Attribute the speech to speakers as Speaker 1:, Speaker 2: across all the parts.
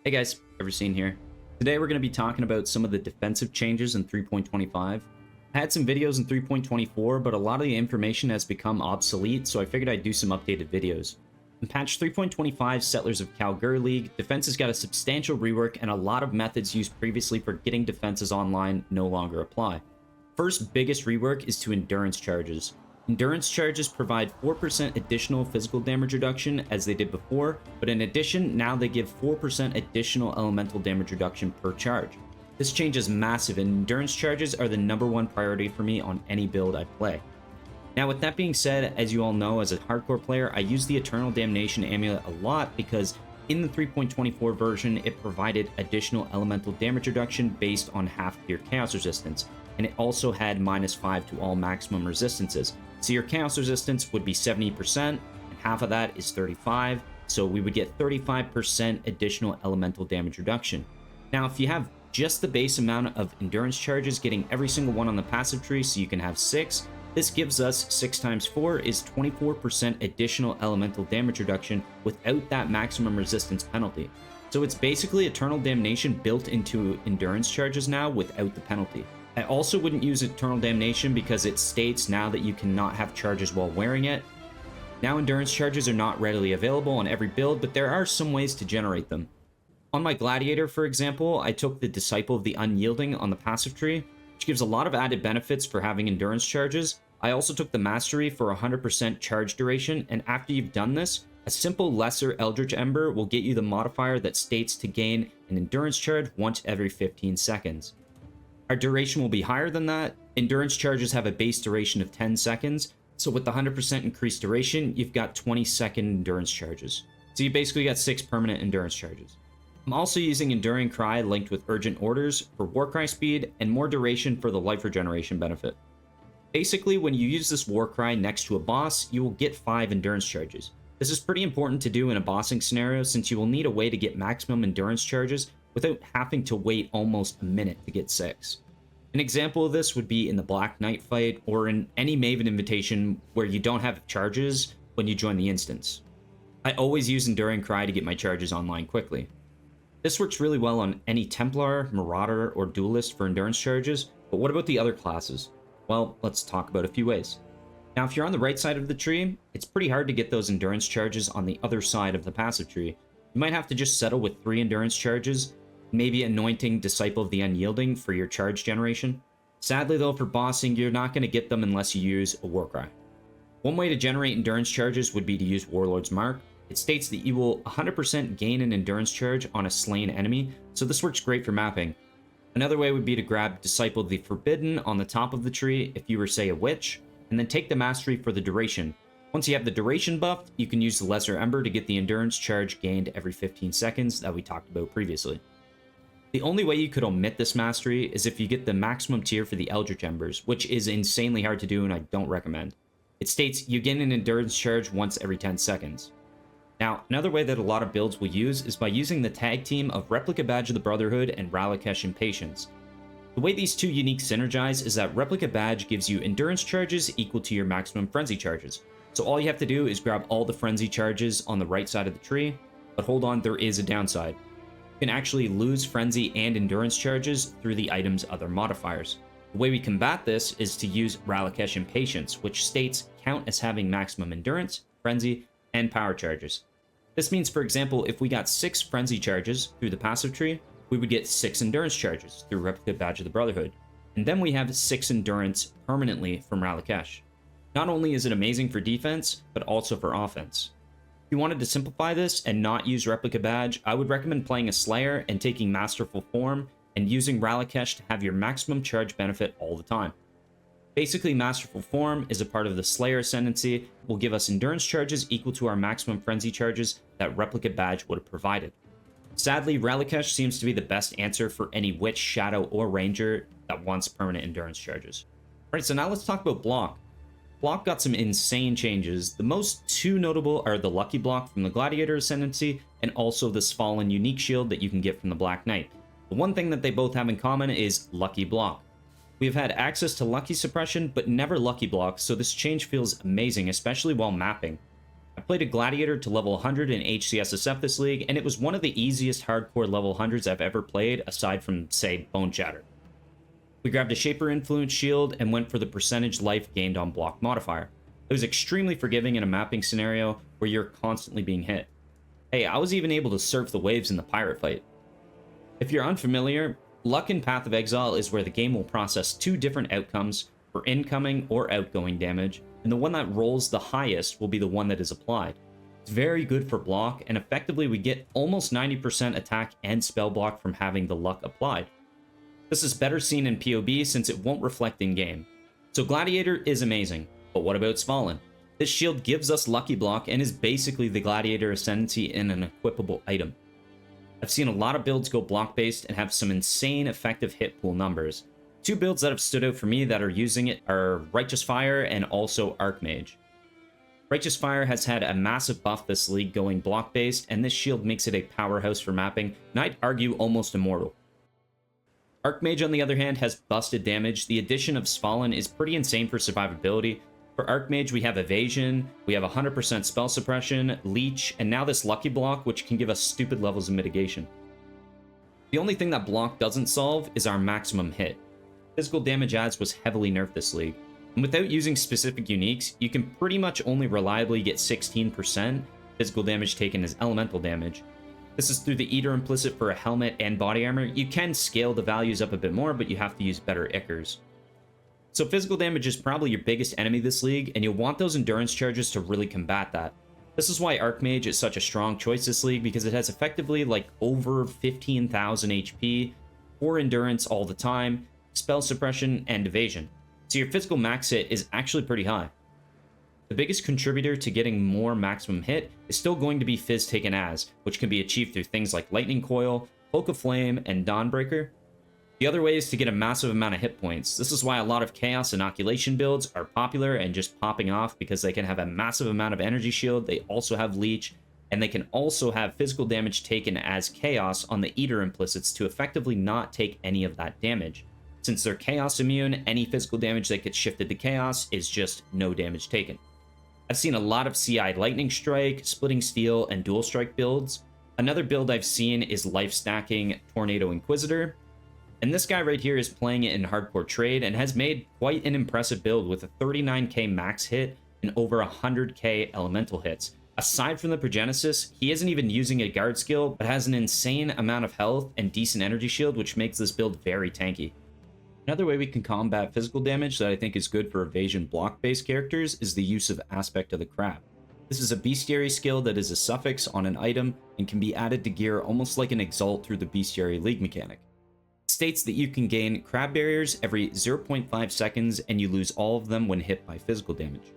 Speaker 1: Hey guys, everseen here. Today we're going to be talking about some of the defensive changes in 3.25. I had some videos in 3.24, but a lot of the information has become obsolete, so I figured I'd do some updated videos. In patch 3.25 Settlers of Kalgur League, defenses got a substantial rework and a lot of methods used previously for getting defenses online no longer apply. First biggest rework is to endurance charges. Endurance charges provide 4% additional physical damage reduction as they did before, but in addition, now they give 4% additional elemental damage reduction per charge. This change is massive, and endurance charges are the #1 priority for me on any build I play. Now with that being said, as you all know, as a hardcore player, I use the Eternal Damnation Amulet a lot because in the 3.24 version, it provided additional elemental damage reduction based on half of your chaos resistance, and it also had -5 to all maximum resistances. So your chaos resistance would be 70%, and half of that is 35, so we would get 35% additional elemental damage reduction. Now, if you have just the base amount of endurance charges, getting every single one on the passive tree so you can have 6, this gives us 6 times 4 is 24% additional elemental damage reduction without that maximum resistance penalty. So it's basically Eternal Damnation built into endurance charges now without the penalty. I also wouldn't use Eternal Damnation because it states now that you cannot have charges while wearing it. Now endurance charges are not readily available on every build, but there are some ways to generate them. On my Gladiator, for example, I took the Disciple of the Unyielding on the passive tree, which gives a lot of added benefits for having endurance charges. I also took the Mastery for 100% charge duration, and after you've done this, a simple Lesser Eldritch Ember will get you the modifier that states to gain an endurance charge once every 15 seconds. Our duration will be higher than that. Endurance charges have a base duration of 10 seconds, so with the 100% increased duration, you've got 20-second endurance charges. So you basically got 6 permanent endurance charges. I'm also using Enduring Cry linked with Urgent Orders for Warcry speed and more duration for the life regeneration benefit. Basically, when you use this Warcry next to a boss, you will get 5 endurance charges. This is pretty important to do in a bossing scenario since you will need a way to get maximum endurance charges without having to wait almost a minute to get 6. An example of this would be in the Black Knight fight or in any Maven invitation where you don't have charges when you join the instance. I always use Enduring Cry to get my charges online quickly. This works really well on any Templar, Marauder, or Duelist for endurance charges, but what about the other classes? Well, let's talk about a few ways. Now, if you're on the right side of the tree, it's pretty hard to get those endurance charges on the other side of the passive tree. You might have to just settle with 3 endurance charges, maybe anointing Disciple of the Unyielding for your charge generation. Sadly though, for bossing, you're not going to get them unless you use a Warcry. One way to generate endurance charges would be to use Warlord's Mark. It states that you will 100% gain an endurance charge on a slain enemy, so this works great for mapping. Another way would be to grab Disciple of the Forbidden on the top of the tree if you were, say, a witch, and then take the Mastery for the duration. Once you have the duration buffed, you can use the Lesser Ember to get the endurance charge gained every 15 seconds that we talked about previously. The only way you could omit this Mastery is if you get the maximum tier for the Eldritch Embers, which is insanely hard to do and I don't recommend. It states you gain an endurance charge once every 10 seconds. Now, another way that a lot of builds will use is by using the tag team of Replica Badge of the Brotherhood and Ralakesh Impatience. The way these two unique synergize is that Replica Badge gives you endurance charges equal to your maximum frenzy charges. So all you have to do is grab all the frenzy charges on the right side of the tree, but hold on, there is a downside. You can actually lose frenzy and endurance charges through the item's other modifiers. The way we combat this is to use Ralakesh Impatience, which states count as having maximum endurance, frenzy, and power charges. This means, for example, if we got 6 frenzy charges through the passive tree, we would get 6 endurance charges through Replica Badge of the Brotherhood, and then we have 6 endurance permanently from Ralakesh. Not only is it amazing for defense, but also for offense. If you wanted to simplify this and not use Replica Badge, I would recommend playing a Slayer and taking Masterful Form and using Ralakesh to have your maximum charge benefit all the time. Basically, Masterful Form is a part of the Slayer Ascendancy, will give us endurance charges equal to our maximum frenzy charges that Replica Badge would have provided. Sadly, Ralakesh seems to be the best answer for any Witch, Shadow, or Ranger that wants permanent endurance charges. Alright, so now let's talk about block. Block got some insane changes. The most 2 notable are the Lucky Block from the Gladiator Ascendancy and also this Fallen Unique Shield that you can get from the Black Knight. The one thing that they both have in common is Lucky Block. We have had access to Lucky Suppression, but never Lucky Block, so this change feels amazing, especially while mapping. I played a Gladiator to level 100 in HCSSF this league, and it was one of the easiest hardcore level 100s I've ever played, aside from, say, Bone Shatter. We grabbed a Shaper Influence shield and went for the percentage life gained on block modifier. It was extremely forgiving in a mapping scenario where you're constantly being hit. Hey, I was even able to surf the waves in the pirate fight. If you're unfamiliar, Luck in Path of Exile is where the game will process two different outcomes for incoming or outgoing damage, and the one that rolls the highest will be the one that is applied. It's very good for block, and effectively we get almost 90% attack and spell block from having the luck applied. This is better seen in PoE since it won't reflect in-game. So Gladiator is amazing, but what about Svalin? This shield gives us Lucky Block and is basically the Gladiator Ascendancy in an equipable item. I've seen a lot of builds go block-based and have some insane effective hit pool numbers. Two builds that have stood out for me that are using it are Righteous Fire and also Archmage. Righteous Fire has had a massive buff this league going block-based, and this shield makes it a powerhouse for mapping, and I'd argue almost immortal. Archmage, on the other hand, has busted damage. The addition of Svalin is pretty insane for survivability. For Archmage, we have Evasion, we have 100% Spell Suppression, Leech, and now this Lucky Block, which can give us stupid levels of mitigation. The only thing that block doesn't solve is our maximum hit. Physical damage adds was heavily nerfed this league, and without using specific uniques, you can pretty much only reliably get 16% physical damage taken as elemental damage. This is through the Eater implicit for a helmet and body armor. You can scale the values up a bit more, but you have to use better Ichors. So physical damage is probably your biggest enemy this league, and you'll want those endurance charges to really combat that. This is why Archmage is such a strong choice this league, because it has effectively like over 15,000 HP, 4 endurance all the time, spell suppression, and evasion. So your physical max hit is actually pretty high. The biggest contributor to getting more maximum hit is still going to be Fizz taken as, which can be achieved through things like Lightning Coil, Cloak of Flame, and Dawnbreaker. The other way is to get a massive amount of hit points. This is why a lot of Chaos Inoculation builds are popular and just popping off, because they can have a massive amount of energy shield, they also have Leech, and they can also have physical damage taken as Chaos on the Eater implicits to effectively not take any of that damage. Since they're Chaos immune, any physical damage that gets shifted to Chaos is just no damage taken. I've seen a lot of CI Lightning Strike, Splitting Steel, and Dual Strike builds. Another build I've seen is life stacking Tornado Inquisitor. And this guy right here is playing it in hardcore trade and has made quite an impressive build with a 39k max hit and over 100k elemental hits. Aside from the Progenesis, he isn't even using a guard skill, but has an insane amount of health and decent energy shield, which makes this build very tanky. Another way we can combat physical damage that I think is good for evasion block-based characters is the use of Aspect of the Crab. This is a bestiary skill that is a suffix on an item and can be added to gear almost like an Exalt through the bestiary league mechanic. It states that you can gain crab barriers every 0.5 seconds and you lose all of them when hit by physical damage.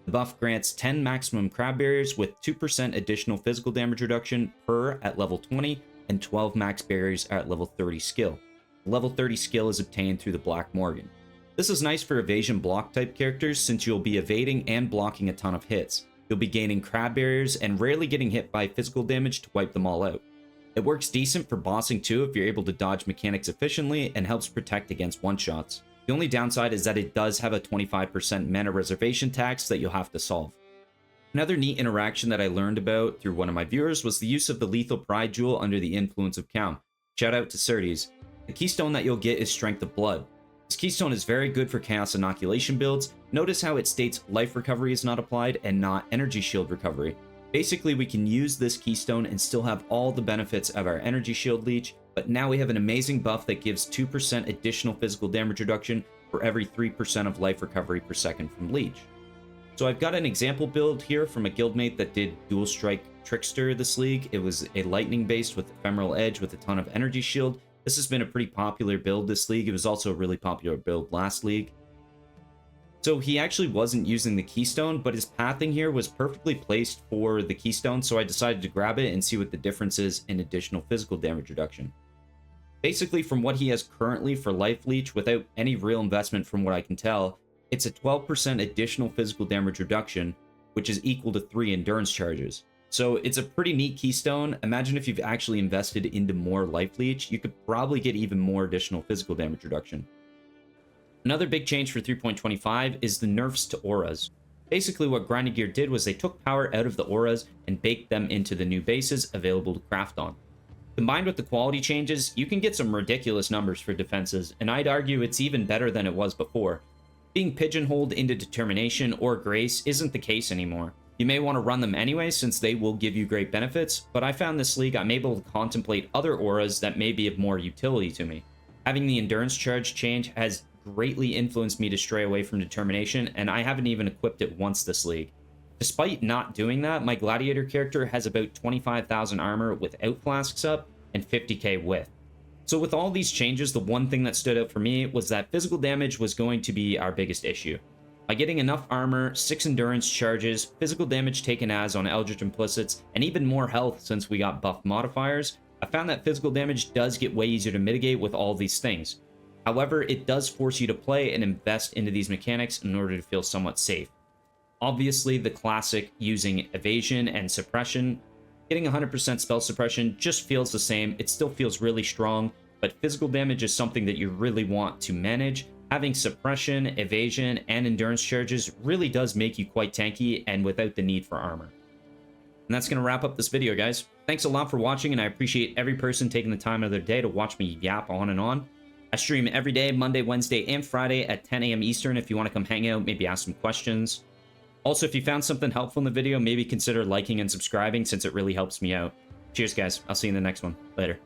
Speaker 1: The buff grants 10 maximum crab barriers with 2% additional physical damage reduction per at level 20 and 12 max barriers at level 30 skill. Level 30 skill is obtained through the Black Morgan. This is nice for evasion block type characters since you'll be evading and blocking a ton of hits. You'll be gaining crab barriers and rarely getting hit by physical damage to wipe them all out. It works decent for bossing too if you're able to dodge mechanics efficiently and helps protect against one-shots. The only downside is that it does have a 25% mana reservation tax that you'll have to solve. Another neat interaction that I learned about through one of my viewers was the use of the Lethal Pride Jewel under the influence of Kaum. Shout out to Certes. The keystone that you'll get is Strength of Blood. This keystone is very good for Chaos Inoculation builds. Notice how it states life recovery is not applied and not energy shield recovery. Basically, we can use this keystone and still have all the benefits of our energy shield leech, but now we have an amazing buff that gives 2% additional physical damage reduction for every 3% of life recovery per second from leech. So I've got an example build here from a guildmate that did Dual Strike Trickster this league. It was a lightning based with Ephemeral Edge with a ton of energy shield. This has been a pretty popular build this league. It was also a really popular build last league. So he actually wasn't using the keystone, but his pathing here was perfectly placed for the keystone, so I decided to grab it and see what the difference is in additional physical damage reduction. Basically, from what he has currently for Life Leech, without any real investment from what I can tell, it's a 12% additional physical damage reduction, which is equal to 3 endurance charges. So it's a pretty neat keystone. Imagine if you've actually invested into more Life Leech, you could probably get even more additional physical damage reduction. Another big change for 3.25 is the nerfs to auras. Basically, what Grinding Gear did was they took power out of the auras and baked them into the new bases available to craft on. Combined with the quality changes, you can get some ridiculous numbers for defenses, and I'd argue it's even better than it was before. Being pigeonholed into Determination or Grace isn't the case anymore. You may want to run them anyway since they will give you great benefits, but I found this league I'm able to contemplate other auras that may be of more utility to me. Having the Endurance Charge change has greatly influenced me to stray away from Determination, and I haven't even equipped it once this league. Despite not doing that, my Gladiator character has about 25,000 armor without flasks up and 50k with. So with all these changes, the one thing that stood out for me was that physical damage was going to be our biggest issue. By getting enough armor, 6 endurance charges, physical damage taken as on Eldritch Implicits, and even more health since we got buffed modifiers, I found that physical damage does get way easier to mitigate with all these things. However, it does force you to play and invest into these mechanics in order to feel somewhat safe. Obviously, the classic using evasion and suppression, getting 100% spell suppression just feels the same. It still feels really strong, but physical damage is something that you really want to manage. Having suppression, evasion, and endurance charges really does make you quite tanky and without the need for armor. And that's going to wrap up this video, guys. Thanks a lot for watching, and I appreciate every person taking the time out of their day to watch me yap on and on. I stream every day, Monday, Wednesday, and Friday at 10 a.m. Eastern if you want to come hang out, maybe ask some questions. Also, if you found something helpful in the video, maybe consider liking and subscribing since it really helps me out. Cheers, guys. I'll see you in the next one. Later.